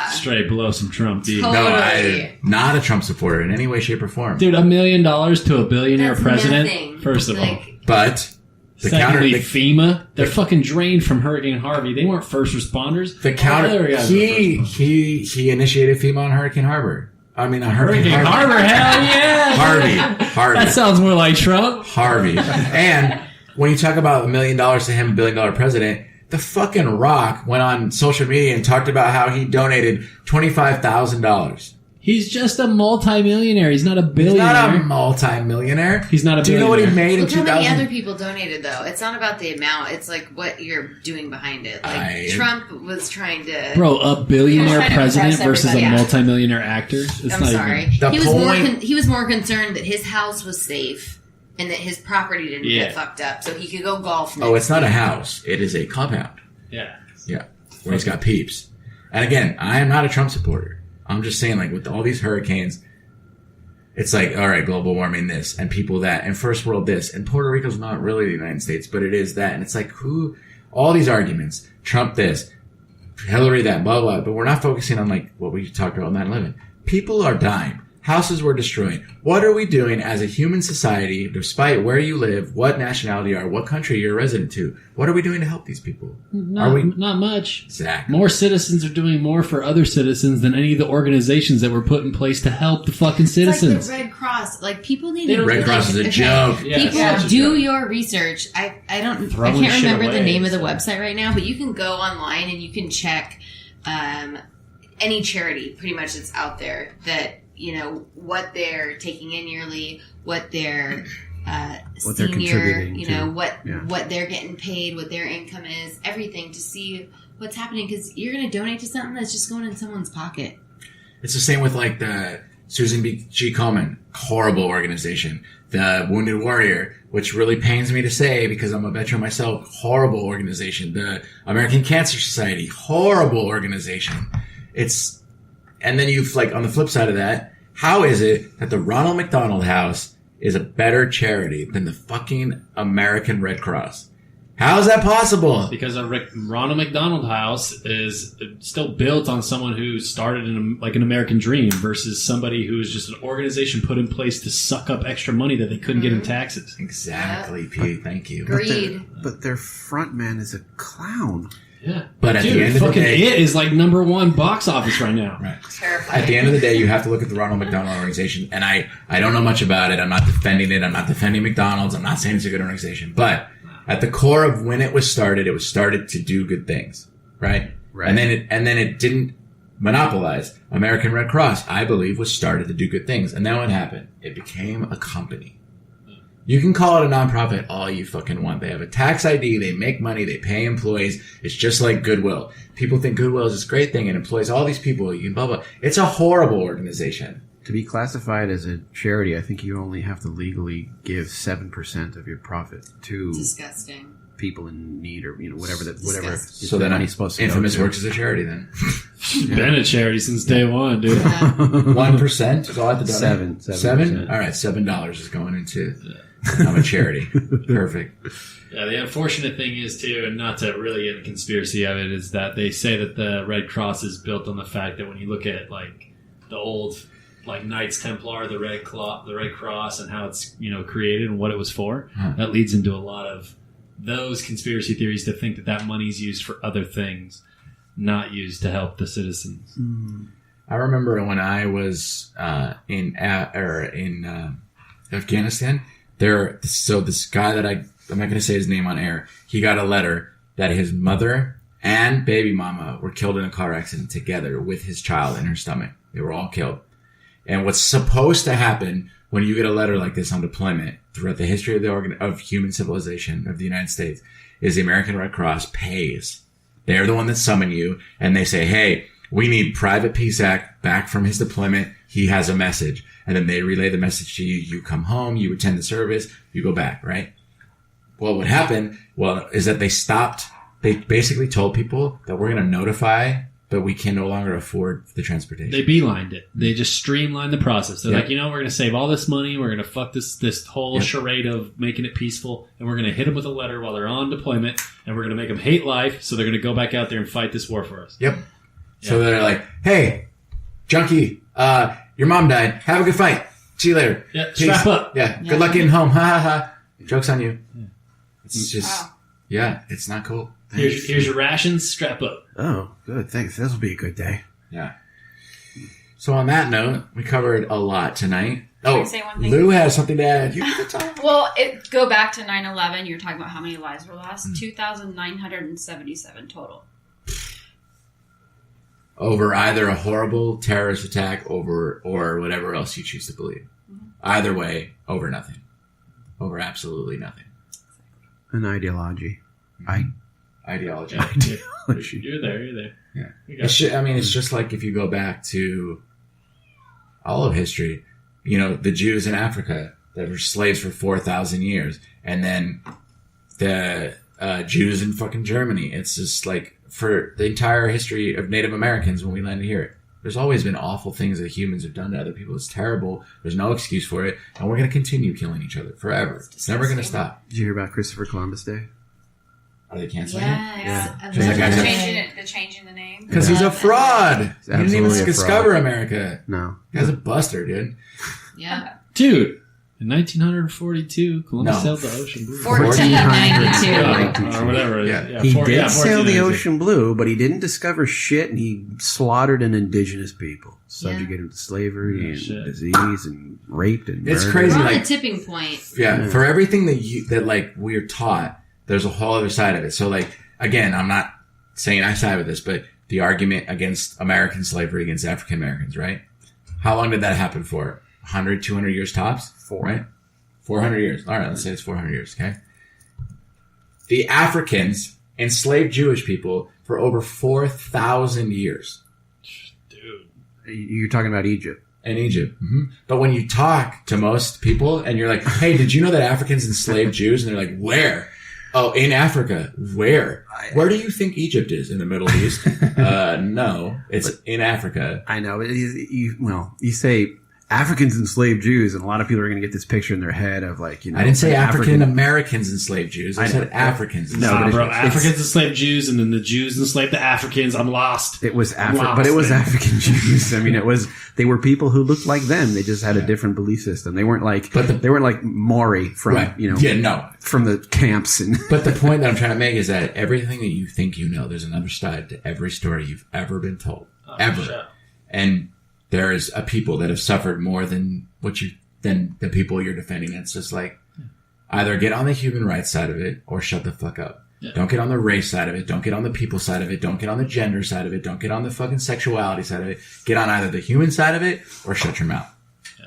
straight blow some Trump, dude. Totally. No, I'm not a Trump supporter in any way, shape, or form. Dude, $1 million to a billionaire That's president, nothing. first of all. But Secondly, FEMA, they're fucking drained from Hurricane Harvey. They weren't first responders. The counter, he initiated FEMA on Hurricane Harbor. I mean, on Hurricane Harbor, hell yeah! Harvey. That sounds more like Trump. Harvey. And when you talk about $1 million to him, $1 billion president, the fucking Rock went on social media and talked about how he donated $25,000 He's just a multimillionaire. He's not a billionaire. He's not a multimillionaire. He's not a billionaire. Do you know what he made in Look how 2000? many other people donated, though. It's not about the amount. It's like what you're doing behind it. Like Trump was trying to... Bro, a billionaire president versus a everybody. multimillionaire actor? It's I'm not sorry. Even... He was more concerned that his house was safe and that his property didn't get fucked up so he could go golf next it's not a week. house. It is a compound. Yeah. Yeah. Where he's got peeps. And again, I am not a Trump supporter. I'm just saying, like, with all these hurricanes, it's like, all right, global warming this, and people that, and first world this, and Puerto Rico's not really the United States, but it is that. And it's like, all these arguments, Trump this, Hillary that, blah, blah, but we're not focusing on, like, what we talked about 9/11. People are dying. Houses were destroyed. What are we doing as a human society, despite where you live, what nationality you are, what country you're a resident to? What are we doing to help these people? Not much. Exactly. More citizens are doing more for other citizens than any of the organizations that were put in place to help the fucking citizens. It's like the Red Cross. Like, people need to... Red Cross is a joke. People do your research. I can't remember the name of the website right now, but you can go online and you can check any charity pretty much that's out there that... You know, what they're taking in yearly, what their what they're contributing you know, what they're getting paid, what their income is, everything to see what's happening because you're going to donate to something that's just going in someone's pocket. It's the same with like the Susan G. Komen, horrible organization. The Wounded Warrior, which really pains me to say because I'm a veteran myself, horrible organization. The American Cancer Society, horrible organization. And then you've, like, on the flip side of that, how is it that the Ronald McDonald House is a better charity than the fucking American Red Cross? How is that possible? Because a Ronald McDonald House is still built on someone who started in an American dream versus somebody who is just an organization put in place to suck up extra money that they couldn't get in taxes. Exactly, Pete. Thank you. Greed. But their front man is a clown. Yeah. But at the end of the day... It is like #1 box office right now. Right. Terrifying. At the end of the day, you have to look at the Ronald McDonald organization. And I don't know much about it. I'm not defending it. I'm not defending McDonald's. I'm not saying it's a good organization. But at the core of when it was started to do good things. Right? And then it didn't monopolize. American Red Cross, I believe, was started to do good things. And then what happened? It became a company. You can call it a nonprofit all you fucking want. They have a tax ID. They make money. They pay employees. It's just like Goodwill. People think Goodwill is this great thing and employs all these people. You can blah, blah. It's a horrible organization. To be classified as a charity, I think you only have to legally give 7% of your profit to Disgusting. people in need or, you know, whatever. So then money's supposed to Infamous go to. works as a charity then. Been a charity since day one, dude. 1% is all I have to donate. 7%. All right, $7 is going into... I'm a charity. Perfect. Yeah, the unfortunate thing is, too, and not to really get a conspiracy of it, is that they say that the Red Cross is built on the fact that when you look at, like, the old, like, Knights Templar, the Red Cross, and how it's, you know, created and what it was for, that leads into a lot of those conspiracy theories to think that that money's used for other things, not used to help the citizens. I remember when I was in Afghanistan, so this guy that I'm not going to say his name on air, he got a letter that his mother and baby mama were killed in a car accident together with his child in her stomach. They were all killed. And what's supposed to happen when you get a letter like this on deployment throughout the history of human civilization of the United States is the American Red Cross pays. They're the one that summon you and they say, hey, we need Private PSac back from his deployment. He has a message. And then they relay the message to you. You come home, you attend the service, you go back, right? Well, what happened, is that they basically told people that we're going to notify, but we can no longer afford the transportation. They beelined it. They just streamlined the process. They're like, you know, we're going to save all this money. We're going to fuck this whole charade of making it peaceful. And we're going to hit them with a letter while they're on deployment. And we're going to make them hate life. So they're going to go back out there and fight this war for us. Yep. So they're like, hey, Junky, your mom died. Have a good fight. See you later. Yeah, Peace. strap up. Yeah, good luck getting home. Ha ha ha. Joke's on you. Yeah. It's just, it's not cool. Here's your rations. Strap up. Oh, good. Thanks. This will be a good day. Yeah. So on that note, we covered a lot tonight. Can I say one thing? Lou has something to add. You can talk. Well, go back to 9/11. You're talking about how many lives were lost. 2,977 total. over either a horrible terrorist attack or whatever else you choose to believe. Either way, over nothing. Over absolutely nothing. An ideology. Ideology. You're there. Yeah. It's just like if you go back to all of history, the Jews in Africa that were slaves for 4,000 years, and then the Jews in fucking Germany. It's just like for the entire history of Native Americans when we landed here. There's always been awful things that humans have done to other people. It's terrible. There's no excuse for it. And we're going to continue killing each other forever. It's never going to stop. Did you hear about Christopher Columbus Day? Are they canceling Yes. it? They're changing the name. Because he's a fraud. He didn't even Absolutely a discover fraud. America. No. He guy's a buster, dude. Yeah. Dude, in 1942, Columbus No. sailed the ocean blue. 1492. Or whatever. Yeah. He did sail the ocean blue, but he didn't discover shit, and he slaughtered an indigenous people. Subjugated them to slavery and disease and raped and It's murder. crazy. We're on Like, a tipping point. yeah, for everything that we're taught, there's a whole other side of it. So like, again, I'm not saying I side with this, but the argument against American slavery against African Americans, right? How long did that happen for? 100, 200 years tops? Right? 400 years. All right, let's say it's 400 years, okay? The Africans enslaved Jewish people for over 4,000 years. Dude. You're talking about Egypt. In Egypt. Mm-hmm. But when you talk to most people and you're like, hey, did you know that Africans enslaved Jews? And they're like, where? Oh, in Africa. Where? Where do you think Egypt is? In the Middle East? No, it's in Africa. I know. You say Africans enslaved Jews, and a lot of people are going to get this picture in their head of like, I didn't say African Americans enslaved Jews. I said Africans. No, bro. Africans enslaved Jews, and then the Jews enslaved the Africans. I'm lost. It was but it was African Jews. I mean, they were people who looked like them. They just had a different belief system. They weren't like, they weren't like Maori from, from the camps. But the point that I'm trying to make is that everything that you think you know, there's another side to every story you've ever been told. Ever. Sure. And there's a people that have suffered more than than the people you're defending. It's just like, either get on the human rights side of it or shut the fuck up. Yeah. Don't get on the race side of it. Don't get on the people side of it. Don't get on the gender side of it. Don't get on the fucking sexuality side of it. Get on either the human side of it or shut your mouth. Yeah.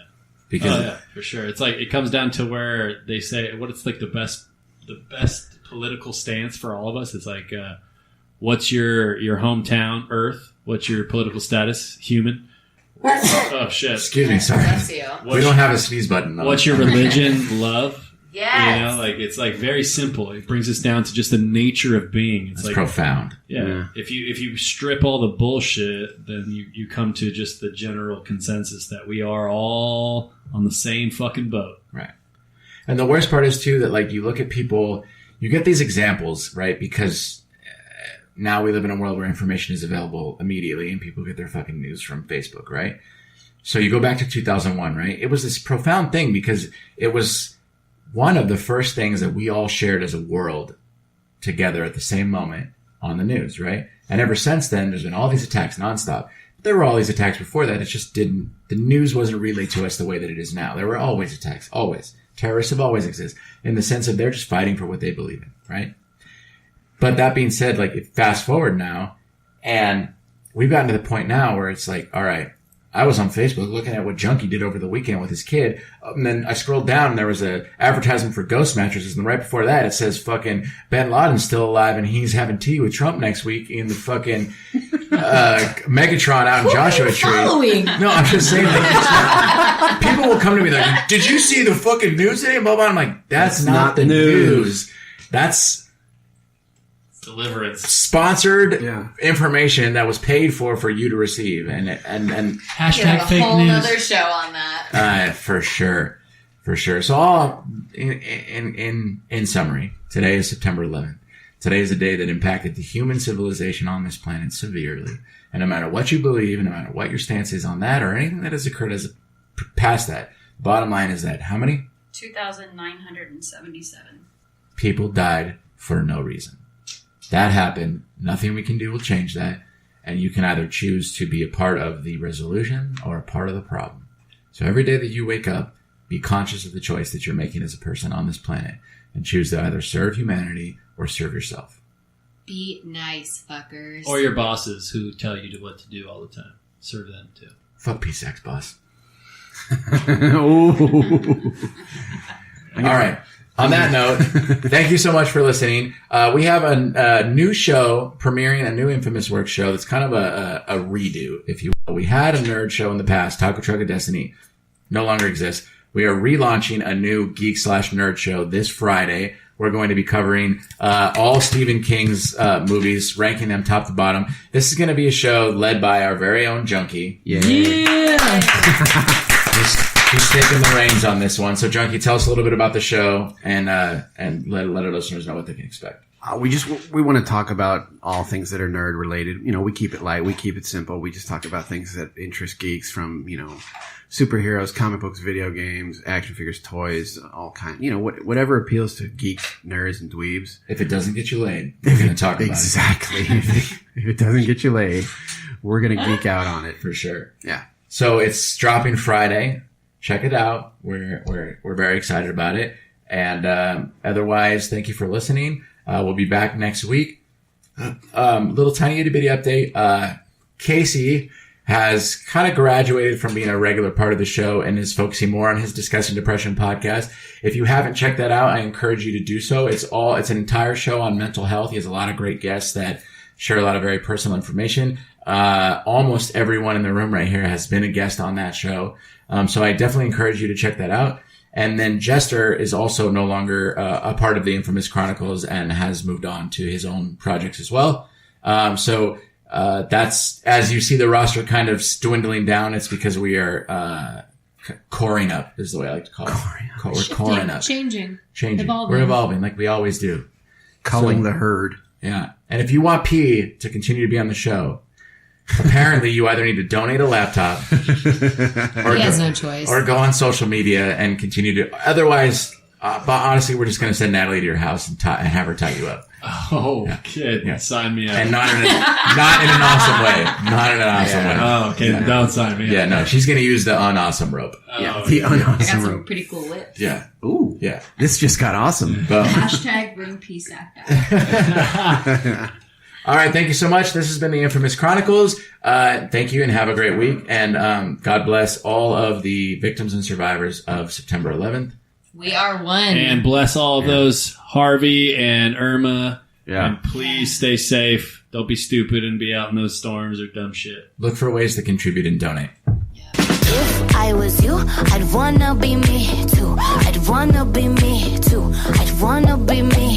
Because for sure. It's like, it comes down to where they say, what it's like the best political stance for all of us. It's like, what's your hometown, Earth? What's your political status, human? Oh shit! Excuse me, sorry. We don't have a sneeze button. What's your religion? Love? Yes. It's like very simple. It brings us down to just the nature of being. It's like profound. Yeah. If you strip all the bullshit, then you come to just the general consensus that we are all on the same fucking boat. Right. And the worst part is too that like you look at people, you get these examples, right? Because now we live in a world where information is available immediately and people get their fucking news from Facebook, right? So you go back to 2001, right? It was this profound thing because it was one of the first things that we all shared as a world together at the same moment on the news, right? And ever since then, there's been all these attacks nonstop. There were all these attacks before that. It just the news wasn't relayed to us the way that it is now. There were always attacks, always. Terrorists have always existed in the sense of they're just fighting for what they believe in, right? But that being said, like fast forward now, and we've gotten to the point now where it's like, all right, I was on Facebook looking at what Junky did over the weekend with his kid, and then I scrolled down and there was a advertisement for ghost mattresses, and right before that it says fucking Bin Laden's still alive and he's having tea with Trump next week in the fucking Megatron out in Joshua Tree. Following? No, I'm just saying, like, people will come to me like, "Did you see the fucking news today?" Blah blah. I'm like, that's not the news. That's deliverance, sponsored information that was paid for you to receive, and hashtag a fake whole news. Another show on that. For sure. So all in summary, today is September 11th. Today is a day that impacted the human civilization on this planet severely, and no matter what you believe, and no matter what your stance is on that or anything that has occurred as past that, the bottom line is that how many 2,977 people died for no reason. That happened. Nothing we can do will change that. And you can either choose to be a part of the resolution or a part of the problem. So every day that you wake up, be conscious of the choice that you're making as a person on this planet and choose to either serve humanity or serve yourself. Be nice, fuckers. Or your bosses who tell you what to do all the time. Serve them too. Fuck PSac, boss. All right. On that note, thank you so much for listening. We have a new show premiering, a new Infamous Works show that's kind of a redo, if you will. We had a nerd show in the past, Taco Truck of Destiny. No longer exists. We are relaunching a new geek/nerd show this Friday. We're going to be covering all Stephen King's movies, ranking them top to bottom. This is going to be a show led by our very own Junky. Yeah. He's taking the reins on this one. So, Junky, tell us a little bit about the show and let our listeners know what they can expect. We want to talk about all things that are nerd related. You know, we keep it light. We keep it simple. We just talk about things that interest geeks, from, you know, superheroes, comic books, video games, action figures, toys, all kinds. You know, whatever appeals to geeks, nerds, and dweebs. If it doesn't get you laid, we're going to talk about exactly. If it doesn't get you laid, we're going to geek out on it. For sure. Yeah. So it's dropping Friday. Check it out. We're very excited about it. And otherwise, thank you for listening. We'll be back next week. Little tiny itty bitty update. Casey has kind of graduated from being a regular part of the show and is focusing more on his Discussing Depression podcast. If you haven't checked that out, I encourage you to do so. It's an entire show on mental health. He has a lot of great guests that share a lot of very personal information. Almost everyone in the room right here has been a guest on that show. So I definitely encourage you to check that out. And then Jester is also no longer a part of the Infamous Chronicles and has moved on to his own projects as well. So that's, as you see the roster kind of dwindling down, it's because we are coring up, is the way I like to call it. We're coring up. Changing. We're evolving like we always do. Culling the herd. Yeah. And if you want P to continue to be on the show, apparently you either need to donate a laptop or he has no choice, or go on social media and continue to. Otherwise, but honestly, we're just going to send Natalie to your house and have her tie you up. Oh, yeah. Kid, yeah. Sign me up. And not in an awesome way. Not in an awesome way. Oh, okay. Yeah. Don't sign me up. Yeah, no. She's going to use the unawesome rope. Yeah, the unawesome rope. I got some pretty cool whips. Yeah. Ooh. Yeah. This just got awesome. Hashtag bring PSac back. All right. Thank you so much. This has been the Infamous Chronicles. Thank you and have a great week. And God bless all of the victims and survivors of September 11th. We are one. And bless all of those Harvey and Irma. Yeah. And please stay safe. Don't be stupid and be out in those storms or dumb shit. Look for ways to contribute and donate. If I was you, I'd wanna be me too. I'd wanna be me too. I'd wanna be me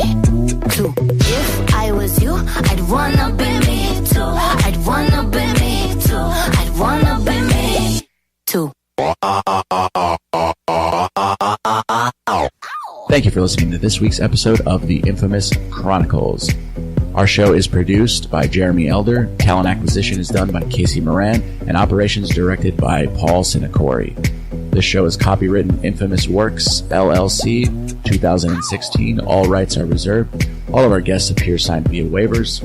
too. If I was you, I'd wanna be me too. I'd wanna be me too. I'd wanna be me too. Thank you for listening to this week's episode of the Infamous Chronicles. Our show is produced by Jeremy Elder, talent acquisition is done by Casey Moran, and operations directed by Paul Sinacori. This show is copywritten Infamous Works, LLC, 2016. All rights are reserved. All of our guests appear signed via waivers.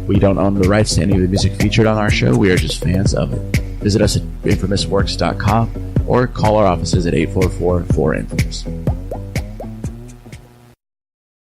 We don't own the rights to any of the music featured on our show. We are just fans of it. Visit us at infamousworks.com or call our offices at 844-4-INFAMOUS.